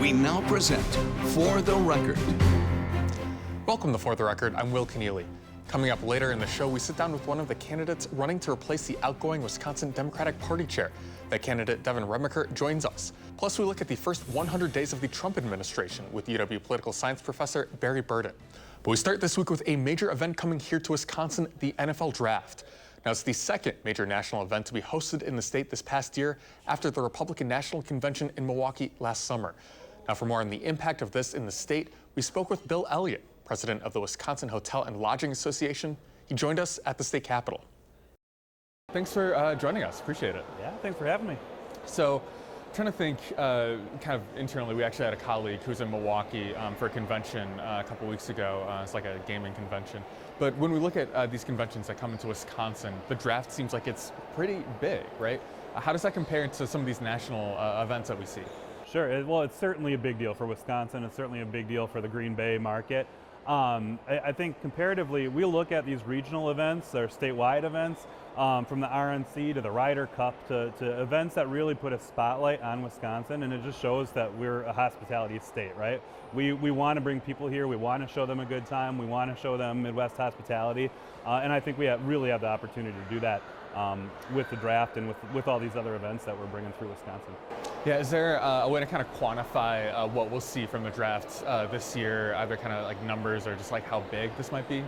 We now present For the Record. Welcome to For the Record. I'm Will Keneally. Coming up later in the show, we sit down with one of the candidates running to replace the outgoing Wisconsin Democratic Party chair. That candidate, Devin Remacher, joins us. Plus, we look at the first 100 days of the Trump administration with UW political science professor Barry Burden. But we start this week with a major event coming here to Wisconsin, the NFL Draft. Now, it's the second major national event to be hosted in the state this past year after the Republican National Convention in Milwaukee last summer. Now, for more on the impact of this in the state, we spoke with Bill Elliott, president of the Wisconsin Hotel and Lodging Association. He joined us at the state capitol. Thanks for joining us. Appreciate it. Yeah, thanks for having me. So, trying to think kind of internally, we actually had a colleague who was in Milwaukee for a convention a couple weeks ago. It's like a gaming convention. But when we look at these conventions that come into Wisconsin, the draft seems like it's pretty big, right? How does that compare to some of these national events that we see? Sure. Well, it's certainly a big deal for Wisconsin. It's certainly a big deal for the Green Bay market. I think comparatively, we look at these regional events or statewide events, from the RNC to the Ryder Cup to events that really put a spotlight on Wisconsin, and it just shows that we're a hospitality state, right? We want to bring people here, we want to show them a good time, we want to show them Midwest hospitality, and I think we really have the opportunity to do that with the draft and with all these other events that we're bringing through Wisconsin. Yeah, is there a way to kind of quantify what we'll see from the draft this year, either kind of like numbers or just like how big this might be?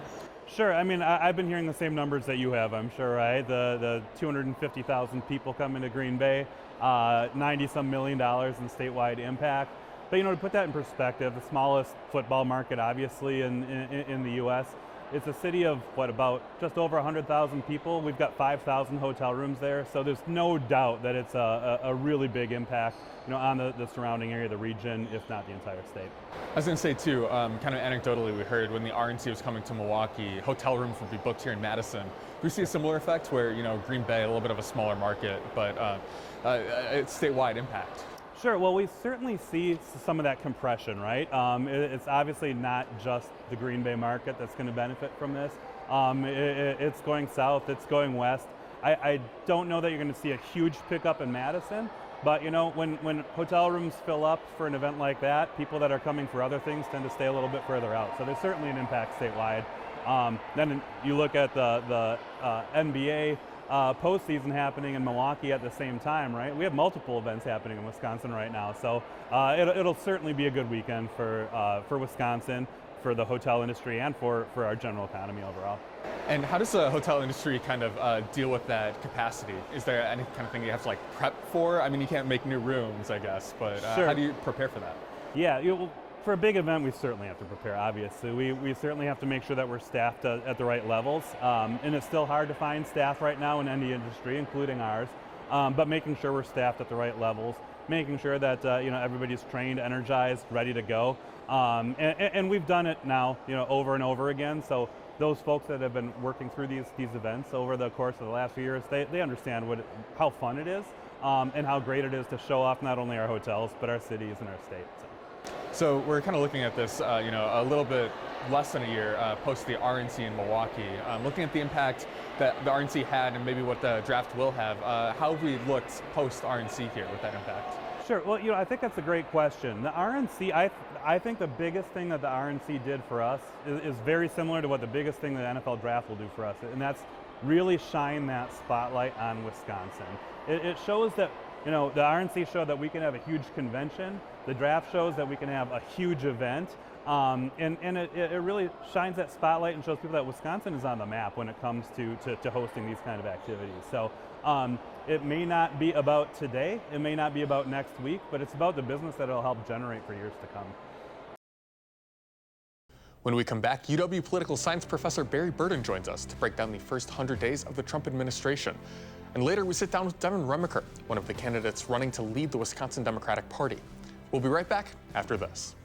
Sure. I mean, I've been hearing the same numbers that you have, I'm sure, right? The 250,000 people coming to Green Bay, $90-some million in statewide impact. But, you know, to put that in perspective, the smallest football market, obviously, in the U.S., it's a city of, about just over 100,000 people. We've got 5,000 hotel rooms there, so there's no doubt that it's a really big impact, you know, on the surrounding area, the region, if not the entire state. I was going to say, too, kind of anecdotally, we heard when the RNC was coming to Milwaukee, hotel rooms would be booked here in Madison. Do we see a similar effect where, you know, Green Bay, a little bit of a smaller market, but it's statewide impact? Sure. Well, we certainly see some of that compression, right? It's obviously not just the Green Bay market that's going to benefit from this. It's going south, it's going west. I don't know that you're going to see a huge pickup in Madison, but you know, when hotel rooms fill up for an event like that, people that are coming for other things tend to stay a little bit further out. So there's certainly an impact statewide. Then you look at the NBA postseason happening in Milwaukee at the same time, right? We have multiple events happening in Wisconsin right now, so it'll certainly be a good weekend for Wisconsin, for the hotel industry, and for our general economy overall. And how does the hotel industry kind of deal with that capacity? Is there any kind of thing you have to like prep for? I mean, you can't make new rooms, I guess, but Sure. How do you prepare for that? Yeah, for a big event, we certainly have to prepare, obviously. We certainly have to make sure that we're staffed at the right levels. And it's still hard to find staff right now in any industry, including ours. But making sure we're staffed at the right levels, making sure that you know, everybody's trained, energized, ready to go. And we've done it now, you know, over and over again. So those folks that have been working through these events over the course of the last few years, they understand how fun it is, and how great it is to show off not only our hotels, but our cities and our state. So we're kind of looking at this, you know, a little bit less than a year post the RNC in Milwaukee. Looking at the impact that the RNC had and maybe what the draft will have, how have we looked post RNC here with that impact? Sure. Well, you know, I think that's a great question. The RNC, I think the biggest thing that the RNC did for us is very similar to what the biggest thing the NFL draft will do for us, and that's really shine that spotlight on Wisconsin. It shows that, you know, the RNC showed that we can have a huge convention. The draft shows that we can have a huge event, and it really shines that spotlight and shows people that Wisconsin is on the map when it comes to hosting these kind of activities. So it may not be about today, it may not be about next week, but it's about the business that it'll help generate for years to come. When we come back, UW political science professor Barry Burden joins us to break down the first 100 days of the Trump administration. And later we sit down with Devin Remacher, one of the candidates running to lead the Wisconsin Democratic Party. We'll be right back after this.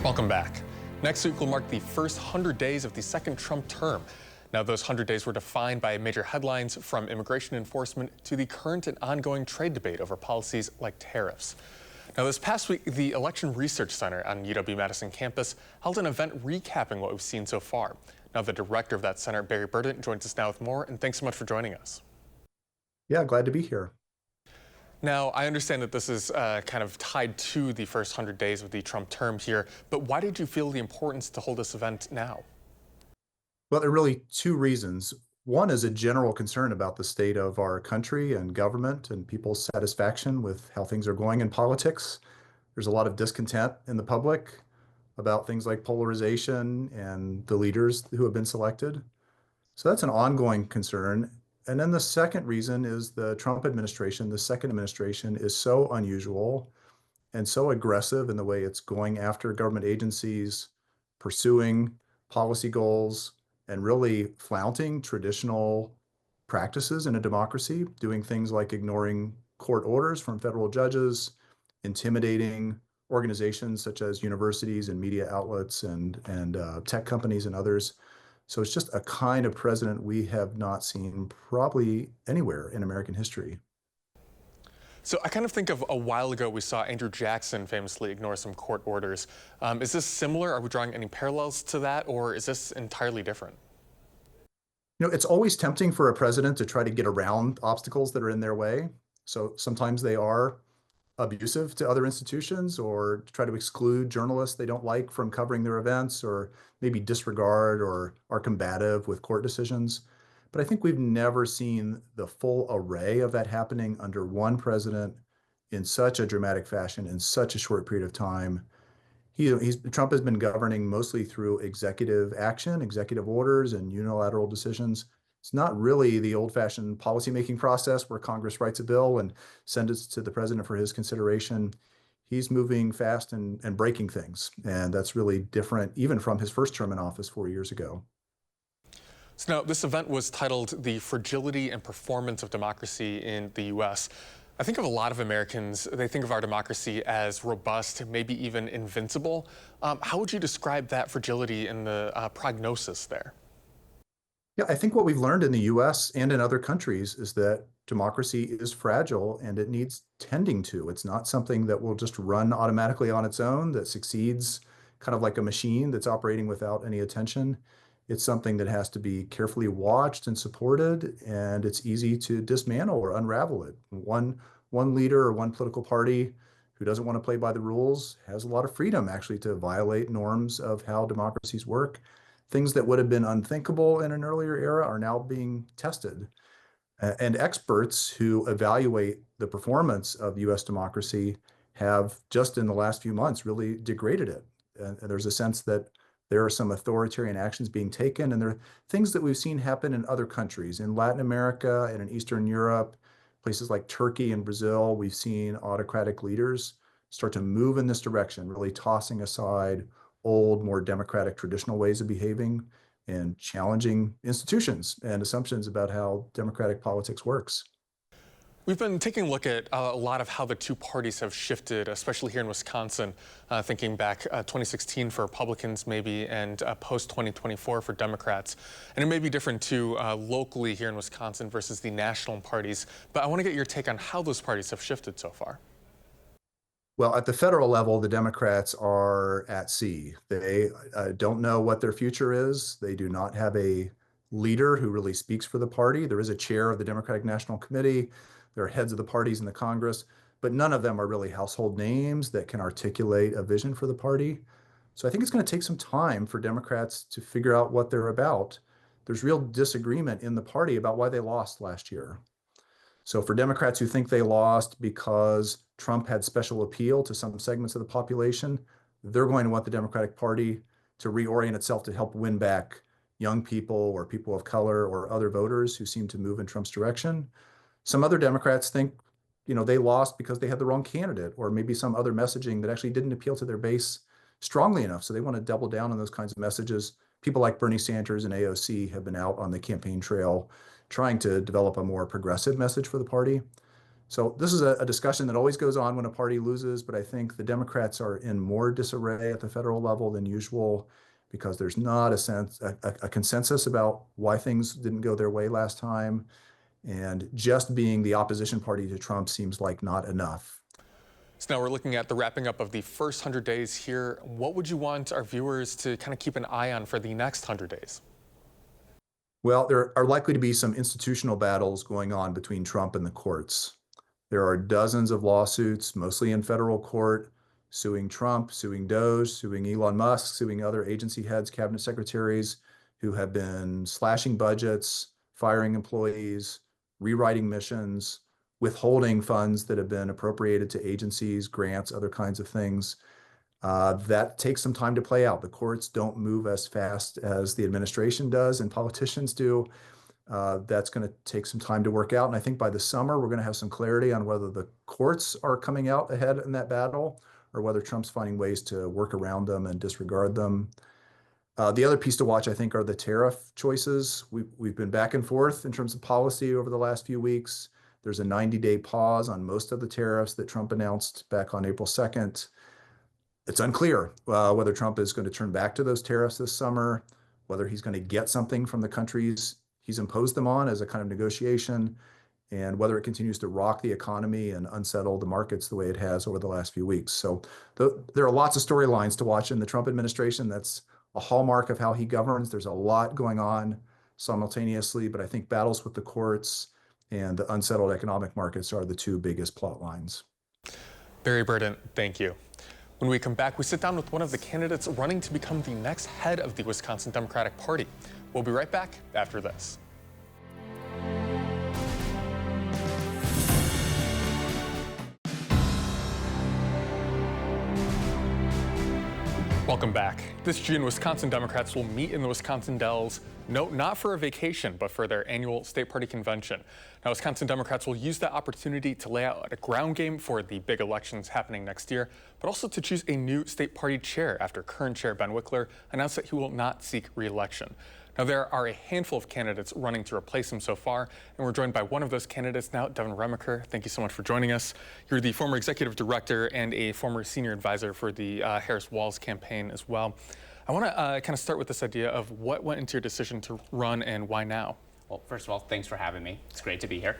Welcome back. Next week will mark the first 100 days of the second Trump term. Now, those 100 days were defined by major headlines from immigration enforcement to the current and ongoing trade debate over policies like tariffs. Now, this past week, the Election Research Center on UW-Madison campus held an event recapping what we've seen so far. Now, the director of that center, Barry Burden, joins us now with more, and thanks so much for joining us. Yeah, glad to be here. Now, I understand that this is kind of tied to the first 100 days of the Trump term here, but why did you feel the importance to hold this event now? Well, there are really two reasons. One is a general concern about the state of our country and government and people's satisfaction with how things are going in politics. There's a lot of discontent in the public about things like polarization and the leaders who have been selected. So that's an ongoing concern. And then the second reason is the Trump administration, the second administration, is so unusual and so aggressive in the way it's going after government agencies, pursuing policy goals, and really flaunting traditional practices in a democracy, doing things like ignoring court orders from federal judges, intimidating organizations such as universities and media outlets and tech companies and others. So it's just a kind of president we have not seen probably anywhere in American history. So I kind of think of a while ago we saw Andrew Jackson famously ignore some court orders. Is this similar? Are we drawing any parallels to that, or is this entirely different? You know, it's always tempting for a president to try to get around obstacles that are in their way. So sometimes they are abusive to other institutions or try to exclude journalists they don't like from covering their events or maybe disregard or are combative with court decisions. But I think we've never seen the full array of that happening under one president in such a dramatic fashion in such a short period of time. Trump has been governing mostly through executive action, executive orders, and unilateral decisions. It's not really the old-fashioned policymaking process where Congress writes a bill and sends it to the president for his consideration. He's moving fast and breaking things, and that's really different even from his first term in office 4 years ago. So now, this event was titled The Fragility and Performance of Democracy in the U.S. I think of a lot of Americans, they think of our democracy as robust, maybe even invincible. How would you describe that fragility and the prognosis there? Yeah, I think what we've learned in the US and in other countries is that democracy is fragile and it needs tending to. It's not something that will just run automatically on its own, that succeeds kind of like a machine that's operating without any attention. It's something that has to be carefully watched and supported, and it's easy to dismantle or unravel it. One leader or one political party who doesn't want to play by the rules has a lot of freedom actually to violate norms of how democracies work. Things that would have been unthinkable in an earlier era are now being tested. And experts who evaluate the performance of US democracy have just in the last few months really degraded it. And there's a sense that there are some authoritarian actions being taken, and there are things that we've seen happen in other countries. In Latin America and in Eastern Europe, places like Turkey and Brazil, we've seen autocratic leaders start to move in this direction, really tossing aside old, more democratic traditional ways of behaving and challenging institutions and assumptions about how democratic politics works. We've been taking a look at a lot of how the two parties have shifted, especially here in Wisconsin, thinking back 2016 for Republicans maybe and post-2024 for Democrats. And it may be different too locally here in Wisconsin versus the national parties. But I want to get your take on how those parties have shifted so far. Well, at the federal level, the Democrats are at sea. They don't know what their future is. They do not have a leader who really speaks for the party. There is a chair of the Democratic National Committee. There are heads of the parties in the Congress, but none of them are really household names that can articulate a vision for the party. So I think it's going to take some time for Democrats to figure out what they're about. There's real disagreement in the party about why they lost last year. So for Democrats who think they lost because Trump had special appeal to some segments of the population, they're going to want the Democratic Party to reorient itself to help win back young people or people of color or other voters who seem to move in Trump's direction. Some other Democrats think, they lost because they had the wrong candidate or maybe some other messaging that actually didn't appeal to their base strongly enough. So they want to double down on those kinds of messages. People like Bernie Sanders and AOC have been out on the campaign trail trying to develop a more progressive message for the party. So this is a discussion that always goes on when a party loses, but I think the Democrats are in more disarray at the federal level than usual because there's not a consensus about why things didn't go their way last time. And just being the opposition party to Trump seems like not enough. So now we're looking at the wrapping up of the first 100 days here. What would you want our viewers to kind of keep an eye on for the next 100 days? Well, there are likely to be some institutional battles going on between Trump and the courts. There are dozens of lawsuits, mostly in federal court, suing Trump, suing DOJ, suing Elon Musk, suing other agency heads, cabinet secretaries who have been slashing budgets, firing employees, rewriting missions, withholding funds that have been appropriated to agencies, grants, other kinds of things. That takes some time to play out. The courts don't move as fast as the administration does and politicians do. That's going to take some time to work out. And I think by the summer, we're going to have some clarity on whether the courts are coming out ahead in that battle or whether Trump's finding ways to work around them and disregard them. The other piece to watch, I think, are the tariff choices. We've been back and forth in terms of policy over the last few weeks. There's a 90-day pause on most of the tariffs that Trump announced back on April 2nd. It's unclear whether Trump is going to turn back to those tariffs this summer, whether he's going to get something from the countries he's imposed them on as a kind of negotiation, and whether it continues to rock the economy and unsettle the markets the way it has over the last few weeks. So there are lots of storylines to watch in the Trump administration. That's a hallmark of how he governs. There's a lot going on simultaneously, but I think battles with the courts and the unsettled economic markets are the two biggest plot lines. Barry Burden, thank you. When we come back, we sit down with one of the candidates running to become the next head of the Wisconsin Democratic Party. We'll be right back after this. Welcome back. This June, Wisconsin Democrats will meet in the Wisconsin Dells, no, not for a vacation, but for their annual state party convention. Now, Wisconsin Democrats will use that opportunity to lay out a ground game for the big elections happening next year, but also to choose a new state party chair after current chair Ben Wickler announced that he will not seek re-election. Now, there are a handful of candidates running to replace him so far, and we're joined by one of those candidates now, Devin Remacher. Thank you so much for joining us. You're the former executive director and a former senior advisor for the Harris-Walz campaign as well. I want to kind of start with this idea of what went into your decision to run and why now? Well, first of all, thanks for having me. It's great to be here.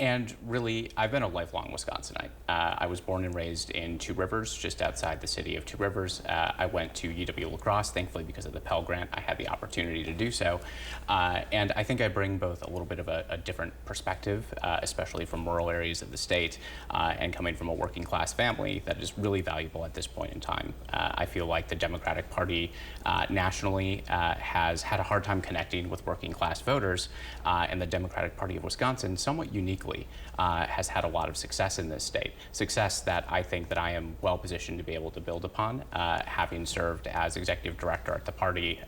And really, I've been a lifelong Wisconsinite. I was born and raised in Two Rivers, just outside the city of Two Rivers. I went to UW-La Crosse, thankfully because of the Pell Grant, I had the opportunity to do so. And I think I bring both a little bit of a different perspective, especially from rural areas of the state, and coming from a working class family that is really valuable at this point in time. I feel like the Democratic Party nationally has had a hard time connecting with working class voters, and the Democratic Party of Wisconsin somewhat uniquely has had a lot of success in this state. Success that I think that I am well positioned to be able to build upon, having served as executive director at the party,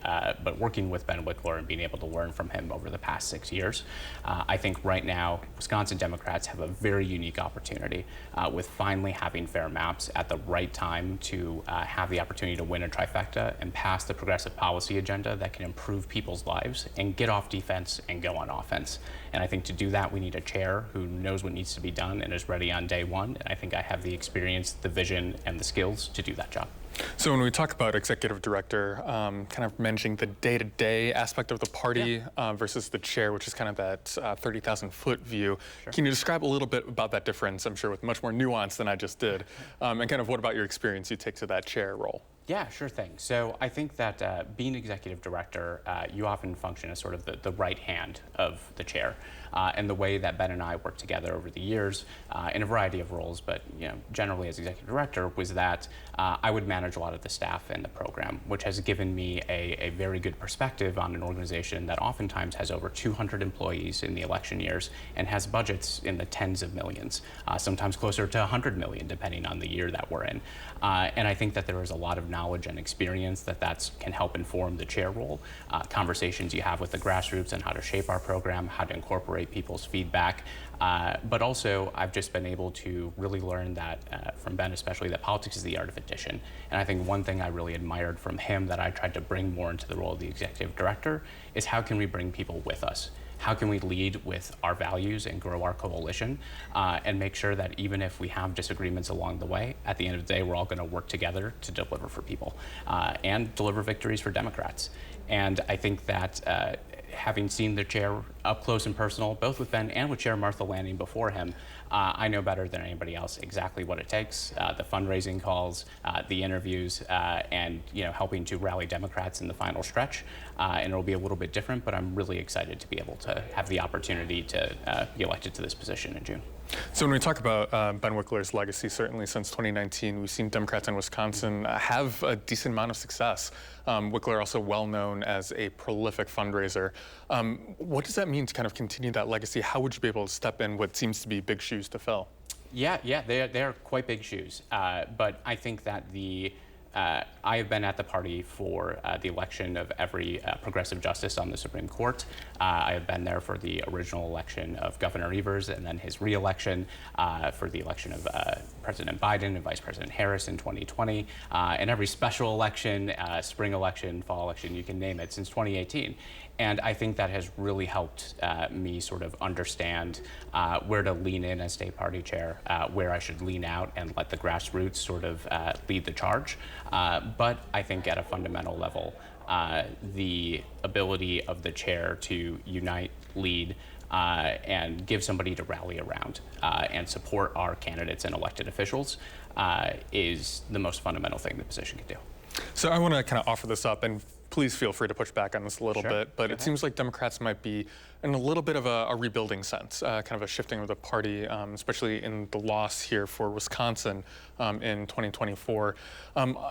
but working with Ben Wickler and being able to learn from him over the past 6 years. I think right now, Wisconsin Democrats have a very unique opportunity with finally having fair maps at the right time to have the opportunity to win a trifecta and pass the progressive policy agenda that can improve people's lives and get off defense and go on offense. And I think to do that, we need a chair who knows what needs to be done and is ready on day one. And I think I have the experience, the vision, and the skills to do that job. So when we talk about executive director, kind of managing the day-to-day aspect of the party versus the chair, which is kind of that 30,000-foot view, sure. Can you describe a little bit about that difference, I'm sure with much more nuance than I just did, and kind of what about your experience you take to that chair role? Yeah, sure thing. So I think that being executive director, you often function as sort of the right hand of the chair. And the way that Ben and I worked together over the years in a variety of roles, but generally as executive director, was that I would manage a lot of the staff and the program, which has given me a very good perspective on an organization that oftentimes has over 200 employees in the election years and has budgets in the tens of millions, sometimes closer to 100 million, depending on the year that we're in. And I think that there is a lot of knowledge and experience that can help inform the chair role, conversations you have with the grassroots and how to shape our program, how to incorporate people's feedback. But also, I've just been able to really learn that from Ben especially, that politics is the art of addition. And I think one thing I really admired from him that I tried to bring more into the role of the executive director is how can we bring people with us? How can we lead with our values and grow our coalition and make sure that even if we have disagreements along the way, at the end of the day, we're all going to work together to deliver for people and deliver victories for Democrats. And I think that having seen the chair up close and personal, both with Ben and with Chair Martha Lanning before him, I know better than anybody else exactly what it takes, the fundraising calls, the interviews, and helping to rally Democrats in the final stretch. And it'll be a little bit different, but I'm really excited to be able to have the opportunity to be elected to this position in June. So when we talk about Ben Wickler's legacy, certainly since 2019, we've seen Democrats in Wisconsin have a decent amount of success. Wickler also well known as a prolific fundraiser. What does that mean to kind of continue that legacy? How would you be able to step in what seems to be big shoes to fill? Yeah, they are quite big shoes. But I think that I have been at the party for the election of every progressive justice on the Supreme Court. I have been there for the original election of Governor Evers and then his re-election, for the election of President Biden and Vice President Harris in 2020, and every special election, spring election, fall election, you can name it, since 2018. And I think that has really helped me sort of understand where to lean in as state party chair, where I should lean out and let the grassroots sort of lead the charge. But I think at a fundamental level, the ability of the chair to unite, lead, and give somebody to rally around and support our candidates and elected officials is the most fundamental thing the position can do. So I want to kind of offer this up, and please feel free to push back on this a little bit, but it seems like Democrats might be in a little bit of a rebuilding sense, kind of a shifting of the party, especially in the loss here for Wisconsin in 2024.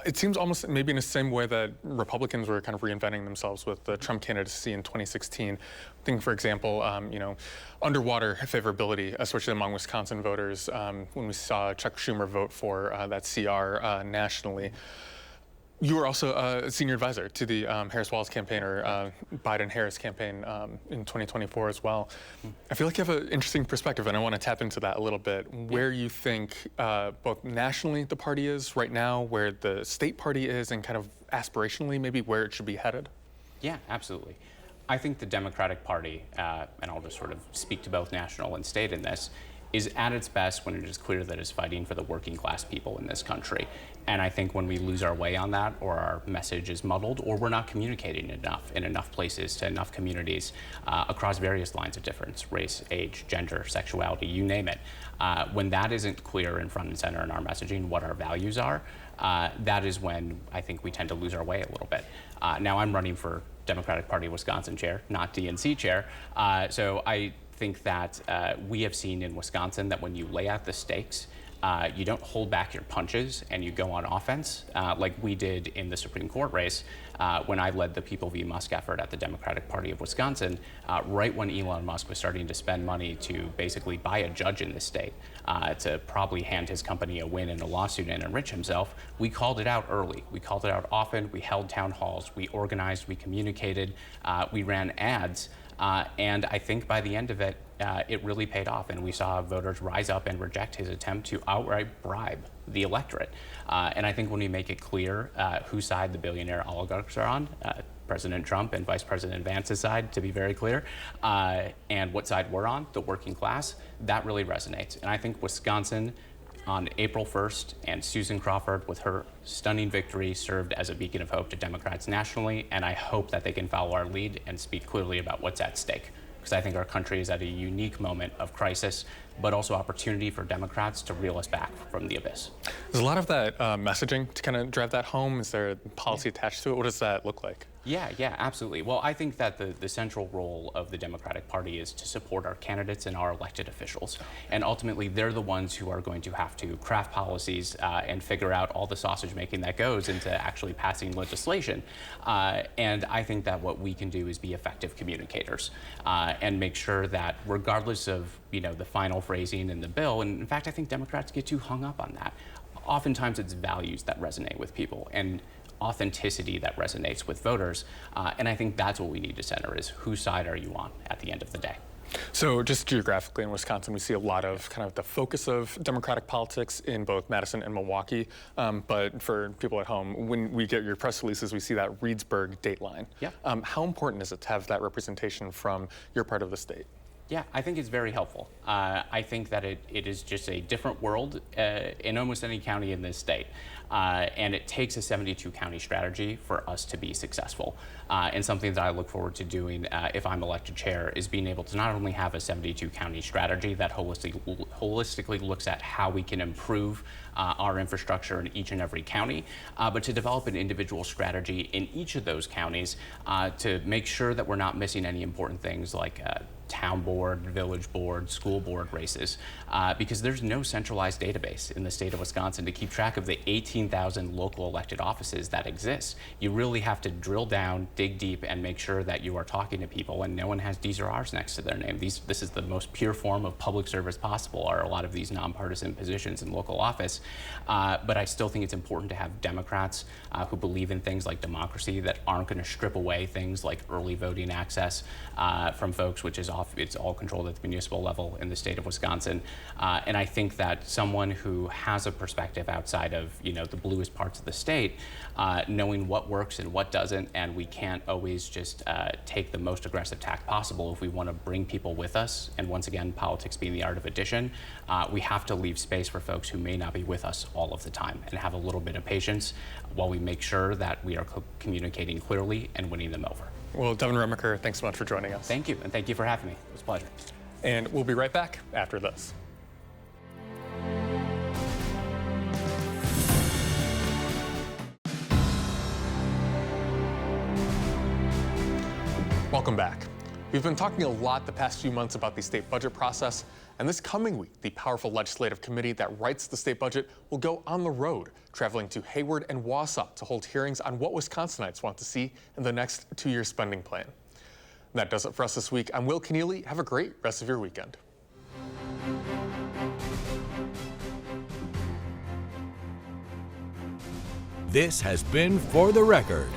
It seems almost maybe in the same way that Republicans were kind of reinventing themselves with the Trump candidacy in 2016. Think, for example, underwater favorability, especially among Wisconsin voters, when we saw Chuck Schumer vote for that CR nationally. You were also a senior advisor to the Harris-Walz campaign, or Biden-Harris campaign in 2024 as well. I feel like you have an interesting perspective, and I want to tap into that a little bit. Where you think both nationally the party is right now, where the state party is, and kind of aspirationally maybe where it should be headed? Yeah, absolutely. I think the Democratic Party, and I'll just sort of speak to both national and state in this, is at its best when it is clear that it's fighting for the working class people in this country. And I think when we lose our way on that, or our message is muddled, or we're not communicating enough in enough places to enough communities across various lines of difference, race, age, gender, sexuality, you name it, when that isn't clear and front and center in our messaging, what our values are, that is when I think we tend to lose our way a little bit. Now I'm running for Democratic Party Wisconsin chair, not DNC chair, so I think that we have seen in Wisconsin that when you lay out the stakes, you don't hold back your punches and you go on offense like we did in the Supreme Court race when I led the People v. Musk effort at the Democratic Party of Wisconsin, right when Elon Musk was starting to spend money to basically buy a judge in the state to probably hand his company a win in a lawsuit and enrich himself. We called it out early. We called it out often. We held town halls. We organized. We communicated. We ran ads. And I think by the end of it, it really paid off, and we saw voters rise up and reject his attempt to outright bribe the electorate. And I think when we make it clear whose side the billionaire oligarchs are on, President Trump and Vice President Vance's side, to be very clear, and what side we're on, the working class, that really resonates. And I think Wisconsin, on April 1st, and Susan Crawford, with her stunning victory, served as a beacon of hope to Democrats nationally, and I hope that they can follow our lead and speak clearly about what's at stake. Because I think our country is at a unique moment of crisis, but also opportunity for Democrats to reel us back from the abyss. There's a lot of that messaging to kind of drive that home. Is there a policy attached to it? What does that look like? Yeah, absolutely. Well, I think that the central role of the Democratic Party is to support our candidates and our elected officials. And ultimately, they're the ones who are going to have to craft policies and figure out all the sausage making that goes into actually passing legislation. And I think that what we can do is be effective communicators and make sure that regardless of the final phrasing in the bill, and in fact, I think Democrats get too hung up on that. Oftentimes, it's values that resonate with people, and authenticity that resonates with voters. And I think that's what we need to center is whose side are you on at the end of the day. So just geographically in Wisconsin, we see a lot of kind of the focus of Democratic politics in both Madison and Milwaukee. But for people at home, when we get your press releases, we see that Reedsburg date line. Yeah. How important is it to have that representation from your part of the state? Yeah, I think it's very helpful. I think that it is just a different world in almost any county in this state. And it takes a 72 county strategy for us to be successful. And something that I look forward to doing if I'm elected chair is being able to not only have a 72 county strategy that holistically looks at how we can improve our infrastructure in each and every county, but to develop an individual strategy in each of those counties to make sure that we're not missing any important things like town board, village board, school board races, because there's no centralized database in the state of Wisconsin to keep track of the 18,000 local elected offices that exist. You really have to drill down, dig deep, and make sure that you are talking to people and no one has D's or R's next to their name. This is the most pure form of public service possible, are a lot of these nonpartisan positions in local office. But I still think it's important to have Democrats who believe in things like democracy that aren't going to strip away things like early voting access from folks, which is it's all controlled at the municipal level in the state of Wisconsin. And I think that someone who has a perspective outside of the bluest parts of the state, knowing what works and what doesn't, and we can't always just take the most aggressive tack possible if we want to bring people with us. And once again, politics being the art of addition, we have to leave space for folks who may not be with us all of the time and have a little bit of patience while we make sure that we are communicating clearly and winning them over. Well, Devin Remaker, thanks so much for joining us. Thank you, and thank you for having me. It was a pleasure. And we'll be right back after this. Welcome back. We've been talking a lot the past few months about the state budget process, and this coming week, the powerful legislative committee that writes the state budget will go on the road, traveling to Hayward and Wausau to hold hearings on what Wisconsinites want to see in the next 2-year spending plan. That does it for us this week. I'm Will Keneally. Have a great rest of your weekend. This has been For the Record.